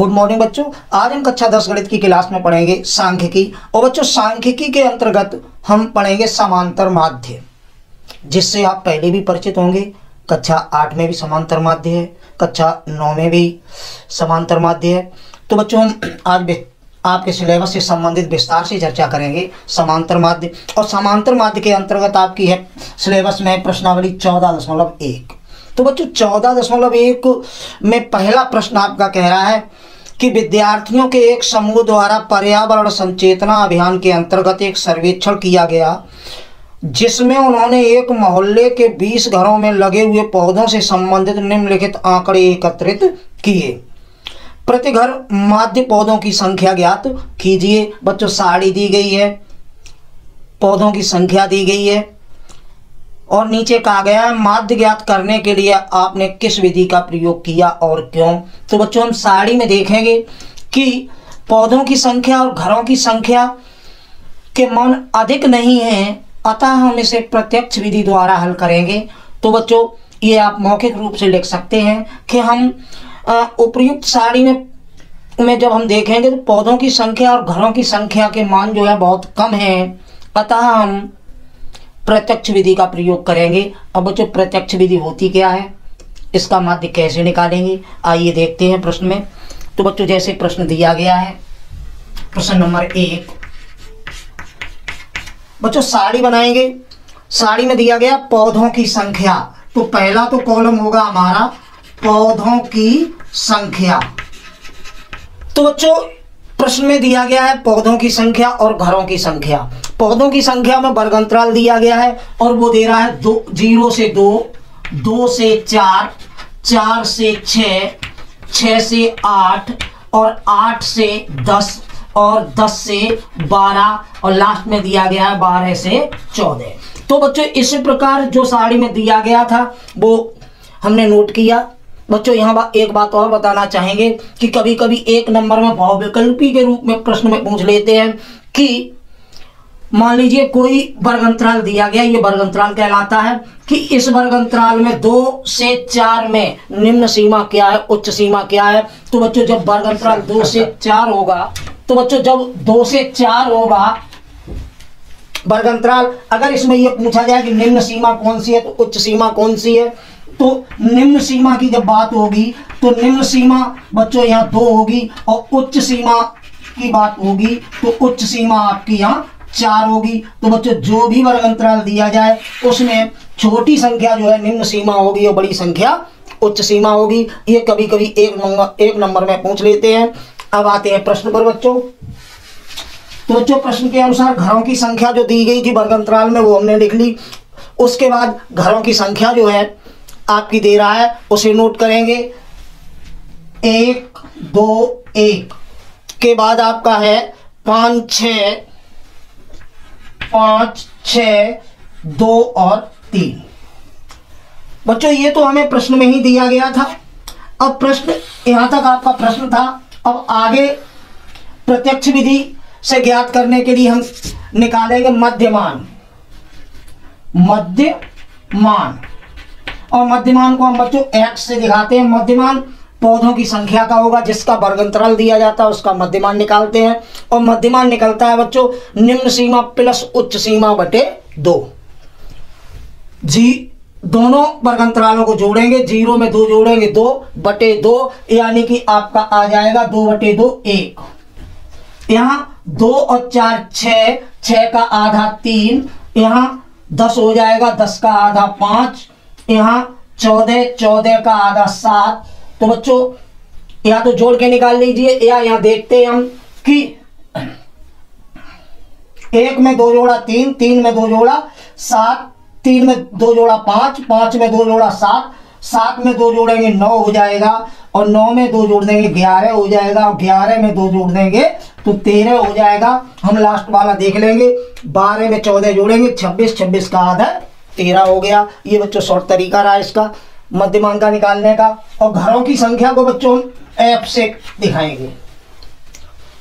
Good morning बच्चों। आज हम कक्षा 10 गणित की क्लास में पढ़ेंगे सांख्यिकी। और बच्चों सांख्यिकी के अंतर्गत हम पढ़ेंगे समांतर माध्य, जिससे आप पहले भी परिचित होंगे। कक्षा 8 में भी समांतर माध्य है, कक्षा 9 में भी समांतर माध्य है। तो बच्चों हम आज आपके सिलेबस से संबंधित विस्तार से चर्चा करेंगे समांतर माध्य। और समांतर माध्य के अंतर्गत आपकी है सिलेबस में प्रश्नावली 14.1। तो बच्चों 14.1 में पहला प्रश्न आपका कह रहा है कि विद्यार्थियों के एक समूह द्वारा पर्यावरण संचेतना अभियान के अंतर्गत एक सर्वेक्षण किया गया, जिसमें उन्होंने एक मोहल्ले के 20 घरों में लगे हुए पौधों से संबंधित निम्नलिखित आंकड़े एकत्रित किए। प्रति घर माध्य पौधों की संख्या ज्ञात कीजिए। बच्चों साड़ी दी गई है, पौधों की संख्या दी गई है और नीचे कहा गया है माध्य ज्ञात करने के लिए आपने किस विधि का प्रयोग किया और क्यों। तो बच्चों हम साड़ी में देखेंगे कि पौधों की संख्या और घरों की संख्या के मान अधिक नहीं है, अतः हम इसे प्रत्यक्ष विधि द्वारा हल करेंगे। तो बच्चों ये आप मौखिक रूप से लिख सकते हैं कि हम उपर्युक्त साड़ी में जब हम देखेंगे तो पौधों की संख्या और घरों की संख्या के मान जो है बहुत कम है, अतः हम प्रत्यक्ष विधि का प्रयोग करेंगे। अब बच्चों प्रत्यक्ष विधि होती क्या है, इसका माध्य कैसे निकालेंगे, आइए देखते हैं प्रश्न में। तो बच्चों जैसे प्रश्न दिया गया है, प्रश्न नंबर 1 बच्चों साड़ी बनाएंगे। साड़ी में दिया गया पौधों की संख्या, तो पहला तो कॉलम होगा हमारा पौधों की संख्या। तो बच्चों प्रश्न में दिया गया है पौधों की संख्या और घरों की संख्या। पौधों की संख्या में वर्ग अंतराल दिया गया है और वो दे रहा है 0 से 2, 2 से 4, 4 से 6, 6 से 8 और 8 से 10 और 10 से 12 और लास्ट में दिया गया है 12 से 14। तो बच्चों इसी प्रकार जो साड़ी में दिया गया था वो हमने नोट किया। बच्चों यहाँ एक बात और बताना चाहेंगे कि कभी कभी एक नंबर में बहुविकल्पी के रूप में प्रश्न में पूछ लेते हैं कि मान लीजिए कोई वर्ग अंतराल दिया गया, ये वर्ग अंतराल कहलाता है कि इस वर्ग अंतराल में 2 से 4 में निम्न सीमा क्या है, उच्च सीमा क्या है। तो बच्चों जब वर्ग अंतराल 2 से 4 होगा, तो बच्चों जब 2 से 4 होगा वर्ग अंतराल, अगर इसमें यह पूछा जाए कि निम्न सीमा कौन सी है तो उच्च सीमा कौन सी है, तो निम्न सीमा की जब बात होगी तो निम्न सीमा बच्चों यहाँ 2 होगी और उच्च सीमा की बात होगी तो उच्च सीमा आपकी यहाँ 4 होगी। तो बच्चों जो भी वर्ग अंतराल दिया जाए उसमें छोटी संख्या जो है निम्न सीमा होगी और बड़ी संख्या उच्च सीमा होगी। ये कभी कभी एक नंबर में पूछ लेते हैं। अब आते हैं प्रश्न पर बच्चों। तो बच्चों प्रश्न के अनुसार घरों की संख्या जो दी गई थी वर्ग अंतराल में वो हमने लिख ली। उसके बाद घरों की संख्या जो है आपकी दे रहा है उसे नोट करेंगे। 1 2 1 के बाद आपका है 5 6 2 और 3। बच्चों ये तो हमें प्रश्न में ही दिया गया था। अब प्रश्न यहां तक आपका प्रश्न था। अब आगे प्रत्यक्ष विधि से ज्ञात करने के लिए हम निकालेंगे मध्यमान। और मध्यमान को हम बच्चों x से दिखाते हैं। मध्यमान पौधों की संख्या का होगा, जिसका वर्ग अंतराल दिया जाता है उसका मध्यमान निकालते हैं। और मध्यमान निकलता है बच्चों निम्न सीमा प्लस उच्च सीमा बटे 2। दोनों वर्ग अंतरालों को जोड़ेंगे, 0 में 2 जोड़ेंगे 2 बटे 2, यानी कि आपका आ जाएगा 2 बटे 2 1। यहाँ 2 और 4 6, 6 का आधा 3, यहाँ 10 हो जाएगा, 10 का आधा 5, यहाँ 14, 14 का आधा 7। तो बच्चों या तो जोड़ के निकाल लीजिए या यहाँ देखते हैं हम कि 1 में 2 जोड़ा 3, 3 में 2 जोड़ा 7, 3 में 2 जोड़ा 5, 5 में 2 जोड़ा 7, 7 में 2 जोड़ेंगे 9 हो जाएगा और 9 में 2 जोड़ देंगे 11 हो जाएगा और 11 में 2 जोड़ देंगे तो 13 हो जाएगा। हम लास्ट वाला देख लेंगे, 12 में 14 जोड़ेंगे 26, 26 का आधा 13 हो गया। ये बच्चों शॉर्ट तरीका रहा इसका मध्यमान का निकालने का। और घरों की संख्या को बच्चों एफ से दिखाएंगे।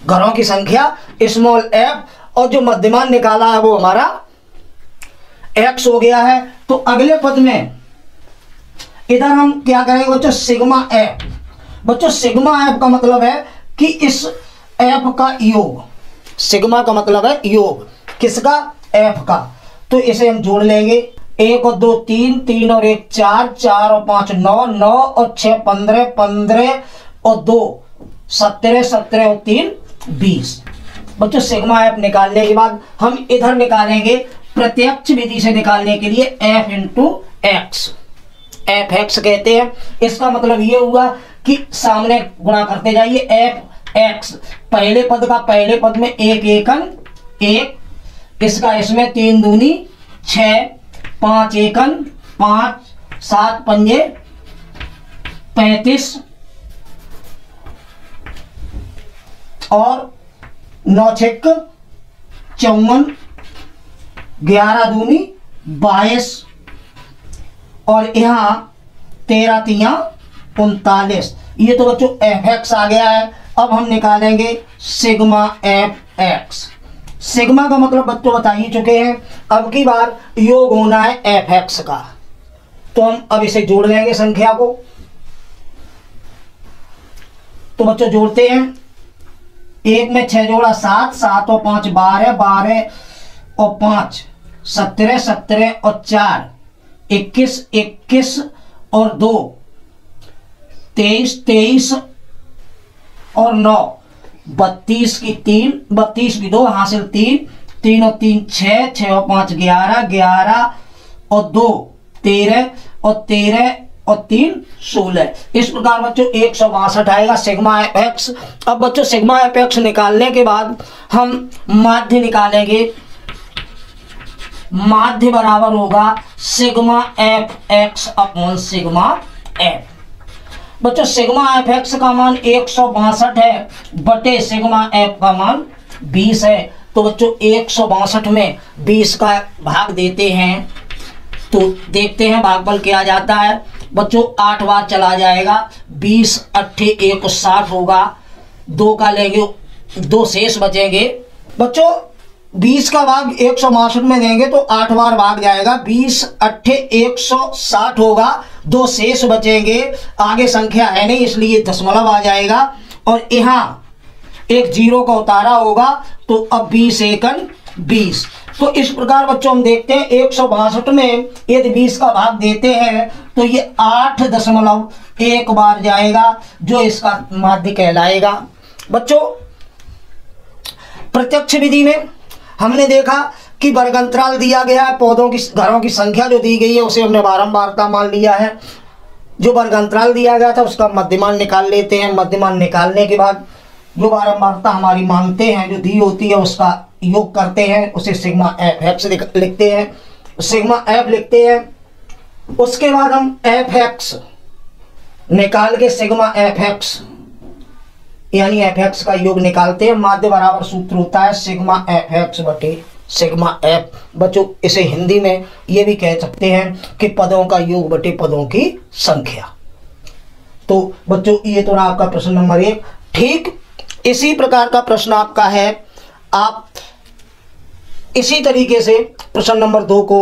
घरों की संख्या स्मॉल एफ और जो मध्यमान निकाला है वो हमारा एक्स हो गया है। तो अगले पद में इधर हम क्या करेंगे बच्चों सिग्मा एफ। बच्चों सिग्मा एफ का मतलब है कि इस एफ का योग, सिग्मा का मतलब है योग, किसका? एफ का। तो इसे हम जोड़ लेंगे, 1 और 2 3, 3 और 1 4, 4 और 5 9, 9 और 6 15, 15 और 2 17, 17 और 3 20। बच्चों सिग्मा एफ निकालने के बाद हम इधर निकालेंगे प्रत्यक्ष विधि से निकालने के लिए F into x, F x कहते हैं। इसका मतलब ये हुआ कि सामने गुणा करते जाइए, एफ एक्स, पहले पद का पहले पद में 1 एकन 1, इसका इसमें 3 दूनी 6, 5 एकन 5, 7 पंजे 35 और 9 छक्क 54, 11 दूनी 22 और यहाँ 13 तिया 39। ये तो बच्चों एफ एक्स आ गया है। अब हम निकालेंगे सिग्मा एफ एक्स। सिग्मा का मतलब बच्चों बता ही चुके हैं, अब की बार योग होना है एफ एक्स का। तो हम अब इसे जोड़ लेंगे संख्या को। तो बच्चों जोड़ते हैं, 1 में 6 जोड़ा 7, 7 और 5 12, 12 और 5 17, 17 और 4 21, 21 और 2 23, 23 और 9 32 की 3, 32 की 2 हासिल 3, 3 और 3 6, 6 और 5 11, 11 और 2 13 और 13 और 3 16। इस प्रकार बच्चों 162 आएगा सिग्मा एफ एक्स। अब बच्चों सिग्मा एफ एक्स निकालने के बाद हम माध्य निकालेंगे। माध्य बराबर होगा sigma F x upon sigma F. बच्चों सिग्मा एफ एक्स का मान 162 है बटे सिग्मा एफ का मान 20 है। तो बच्चों 162 में 20 का भाग देते हैं तो देखते हैं भागफल क्या जाता है। बच्चों 8 बार चला जाएगा, 20 8 160 होगा, 2 का लेंगे 2 शेष बचेंगे। बच्चों 20 का भाग 162 में देंगे तो 8 बार भाग जाएगा, 20 8 160 होगा, 2 शेष बचेंगे। आगे संख्या है नहीं इसलिए दशमलव आ जाएगा और यहाँ एक 0 का उतारा होगा। तो अब 20 एकन 20। तो इस प्रकार बच्चों हम देखते हैं 162 में यदि 20 का भाग देते हैं तो ये 8.1 बार जाएगा जो इसका माध्य कहलाएगा। बच्चों प्रत्यक्ष विधि में हमने कि वर्गांतराल दिया गया है, पौधों की घरों की संख्या जो दी गई है उसे हमने बारंबारता मान लिया है। जो वर्गांतराल दिया गया था उसका मध्यमान निकाल लेते हैं। मध्यमान निकालने के बाद जो बारंबारता हमारी मानते हैं जो दी होती है उसका योग करते हैं, उसे सिग्मा एफ एक्स लिखते हैं, सिग्मा एफ लिखते हैं। उसके बाद हम एफ एक्स निकाल के सिग्मा एफ एक्स यानी एफ एक्स का योग निकालते हैं। माध्य बराबर सूत्र होता है सिग्मा एफ एक्स बटे सिग्मा एफ। बच्चों इसे हिंदी में ये भी कह सकते हैं कि पदों का योग बटे पदों की संख्या। तो बच्चों ये तो आपका प्रश्न नंबर 1। ठीक इसी प्रकार का प्रश्न आपका है, आप इसी तरीके से प्रश्न नंबर 2 को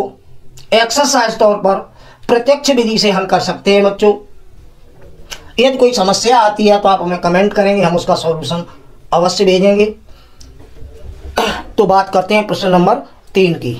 एक्सरसाइज तौर पर प्रत्यक्ष विधि से हल कर सकते हैं। बच्चों यदि कोई समस्या आती है तो आप हमें कमेंट करेंगे, हम उसका सॉल्यूशन अवश्य भेजेंगे। तो बात करते हैं प्रश्न नंबर 3 की।